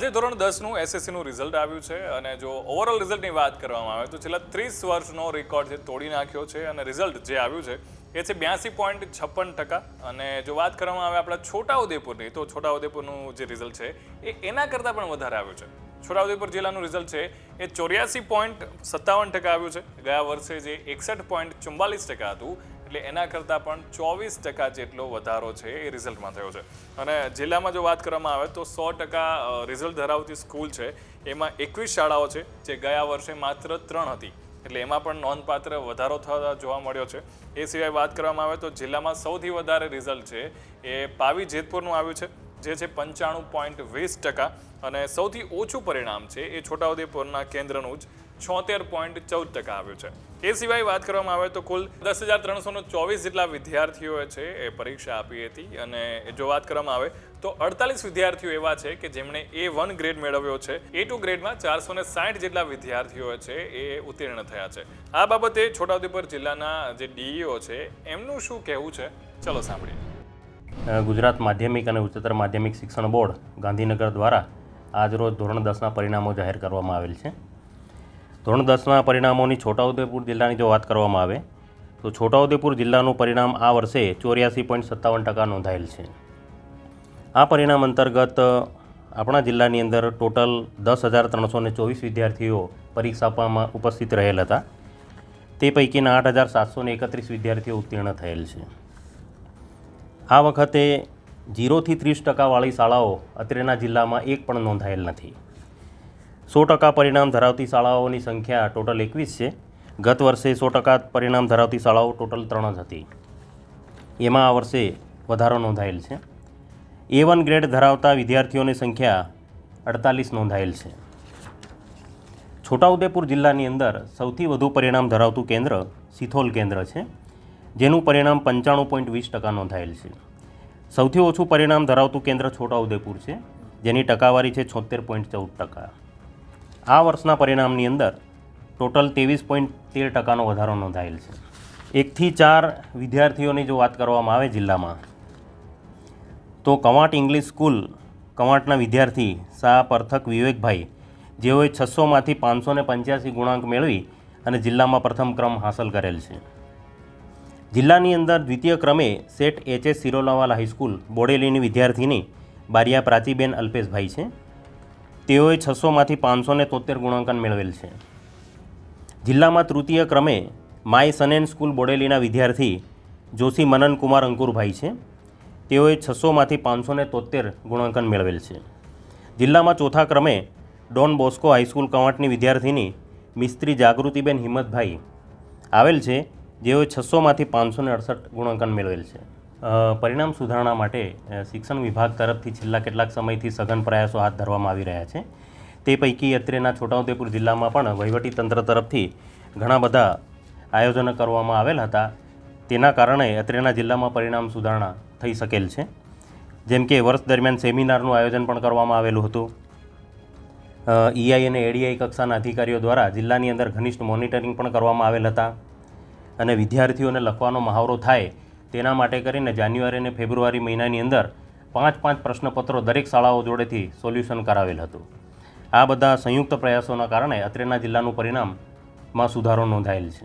આજે ધોરણ 10નું એસએસસીનું રિઝલ્ટ આવ્યું છે અને જો ઓવરઓલ રિઝલ્ટની વાત કરવામાં આવે તો છેલ્લા 30 વર્ષનો રેકોર્ડ છે તોડી નાખ્યો છે અને રિઝલ્ટ જે આવ્યું છે એ છે 82.56%. અને જો વાત કરવામાં આવે આપણા છોટાઉદેપુરની તો છોટાઉદેપુરનું જે રિઝલ્ટ છે એ એના કરતાં પણ વધારે આવ્યું છે. છોટાઉદેપુર જિલ્લાનું રિઝલ્ટ છે એ 84.57% આવ્યું છે. ગયા વર્ષે જે 61.44% હતું એટલે એના કરતાં પણ 24% જેટલો વધારો છે એ રિઝલ્ટમાં થયો છે. અને જિલ્લામાં જો વાત કરવામાં આવે તો 100% રિઝલ્ટ ધરાવતી સ્કૂલ છે એમાં 21 શાળાઓ છે જે ગયા વર્ષે માત્ર 3 હતી એટલે એમાં પણ નોંધપાત્ર વધારો થતા જોવા મળ્યો છે. એ સિવાય વાત કરવામાં આવે તો જિલ્લામાં સૌથી વધારે રિઝલ્ટ છે એ પાવી જેતપુરનું આવ્યું છે જે છે 95.20%. અને સૌથી ઓછું પરિણામ છે એ છોટાઉદેપુરના કેન્દ્રનું જ 76.14% આવ્યું છે. એ સિવાય વાત કરવામાં આવે તો કુલ 10,324 જેટલા વિદ્યાર્થીઓએ છે એ પરીક્ષા આપી હતી અને જો વાત કરવામાં આવે તો 48 વિદ્યાર્થીઓ એવા છે કે જેમણે A1 ગ્રેડ મેળવ્યો છે. A2 ગ્રેડમાં 460 જેટલા વિદ્યાર્થીઓ છે એ ઉત્તીર્ણ થયા છે. આ બાબતે છોટાઉદેપુર જિલ્લાના જે ડીઈઓ છે એમનું શું કહેવું છે ચલો સાંભળીએ. ગુજરાત માધ્યમિક અને ઉચ્ચતર માધ્યમિક શિક્ષણ બોર્ડ ગાંધીનગર દ્વારા આજરોજ ધોરણ 10ના પરિણામો જાહેર કરવામાં આવેલ છે. ધોરણ 10ના પરિણામોની છોટાઉદેપુર જિલ્લાની જો વાત કરવામાં આવે તો છોટાઉદેપુર જિલ્લાનું પરિણામ આ વર્ષે 84.57% નોંધાયેલ છે. આ પરિણામ અંતર્ગત આપણા જિલ્લાની અંદર ટોટલ 10,324 વિદ્યાર્થીઓ પરીક્ષા આપવામાં ઉપસ્થિત રહેલ હતા. તે પૈકીના 8,731 વિદ્યાર્થીઓ ઉત્તીર્ણ થયેલ છે. આ વખતે 0થી 30% વાળી શાળાઓ અત્રેના જિલ્લામાં એક પણ નોંધાયેલ નથી. 100% પરિણામ ધરાવતી શાળાઓની સંખ્યા ટોટલ 21 છે. ગત વર્ષે 100% પરિણામ ધરાવતી શાળાઓ ટોટલ 3 જ હતી. એમાં આ વર્ષે વધારો નોંધાયેલ છે. A1 ગ્રેડ ધરાવતા વિદ્યાર્થીઓની સંખ્યા 48 નોંધાયેલ છે. છોટાઉદેપુર જિલ્લાની અંદર સૌથી વધુ પરિણામ ધરાવતું કેન્દ્ર સિથોલ કેન્દ્ર છે જેનું પરિણામ 95.20% નોંધાયેલ છે. સૌથી ઓછું પરિણામ ધરાવતું કેન્દ્ર છોટાઉદેપુર છે જેની ટકાવારી છે 76.14%. આ વર્ષના પરિણામની અંદર ટોટલ 23.13%નો વધારો નોંધાયેલ છે. 1થી 4 વિદ્યાર્થીઓની જો વાત કરવામાં આવે જિલ્લામાં તો કવાંટ ઇંગ્લિશ સ્કૂલ કવાંટના વિદ્યાર્થી શાહ પરથક વિવેકભાઈ જેઓએ 600માંથી 585 ગુણાંક મેળવી અને જિલ્લામાં પ્રથમ ક્રમ હાંસલ કરેલ છે. જિલ્લાની અંદર દ્વિતીય ક્રમે સેટ HS સિરોલાવાલા હાઈસ્કૂલ બોડેલીની વિદ્યાર્થીની બારિયા પ્રાચીબેન અલ્પેશભાઈ છે. તેઓએ 600માંથી 573 ગુણાંકન મેળવેલ છે. જિલ્લામાં તૃતીય ક્રમે માય સનેન સ્કૂલ બોડેલીના વિદ્યાર્થી જોશી મનન કુમાર અંકુરભાઈ છે. તેઓએ 600માંથી 573 ગુણાંકન મેળવેલ છે. જિલ્લામાં ચોથા ક્રમે ડોન બોસ્કો હાઈસ્કૂલ કવાંટની વિદ્યાર્થીની મિસ્ત્રી જાગૃતિબેન હિંમતભાઈ આવેલ છે જેઓએ 600માંથી 568 ગુણાંકન મેળવેલ છે. પરિણામ સુધારણા માટે શિક્ષણ વિભાગ તરફથી છેલ્લા કેટલાક સમયથી સઘન પ્રયાસો હાથ ધરવામાં આવી રહ્યા છે. તે પૈકી અત્રેના છોટાઉદેપુર જિલ્લામાં પણ વહીવટીતંત્ર તરફથી ઘણા બધા આયોજનો કરવામાં આવેલ હતા. તેના કારણે અત્રેના જિલ્લામાં પરિણામ સુધારણા થઈ શકેલ છે. જેમ કે વર્ષ દરમિયાન સેમિનારનું આયોજન પણ કરવામાં આવેલું હતું. EI અને ADI કક્ષાના અધિકારીઓ દ્વારા જિલ્લાની અંદર ઘનિષ્ઠ મોનિટરિંગ પણ કરવામાં આવેલ હતા અને વિદ્યાર્થીઓને લખવાનો મહાવરો થાય તેના માટે કરીને જાન્યુઆરી અને ફેબ્રુઆરી મહિનાની અંદર 5 પ્રશ્નપત્રો દરેક શાળાઓ જોડેથી સોલ્યુશન કરાવેલ હતું. આ બધા સંયુક્ત પ્રયાસોના કારણે અત્રેના જિલ્લાનું પરિણામમાં સુધારો નોંધાયેલ છે.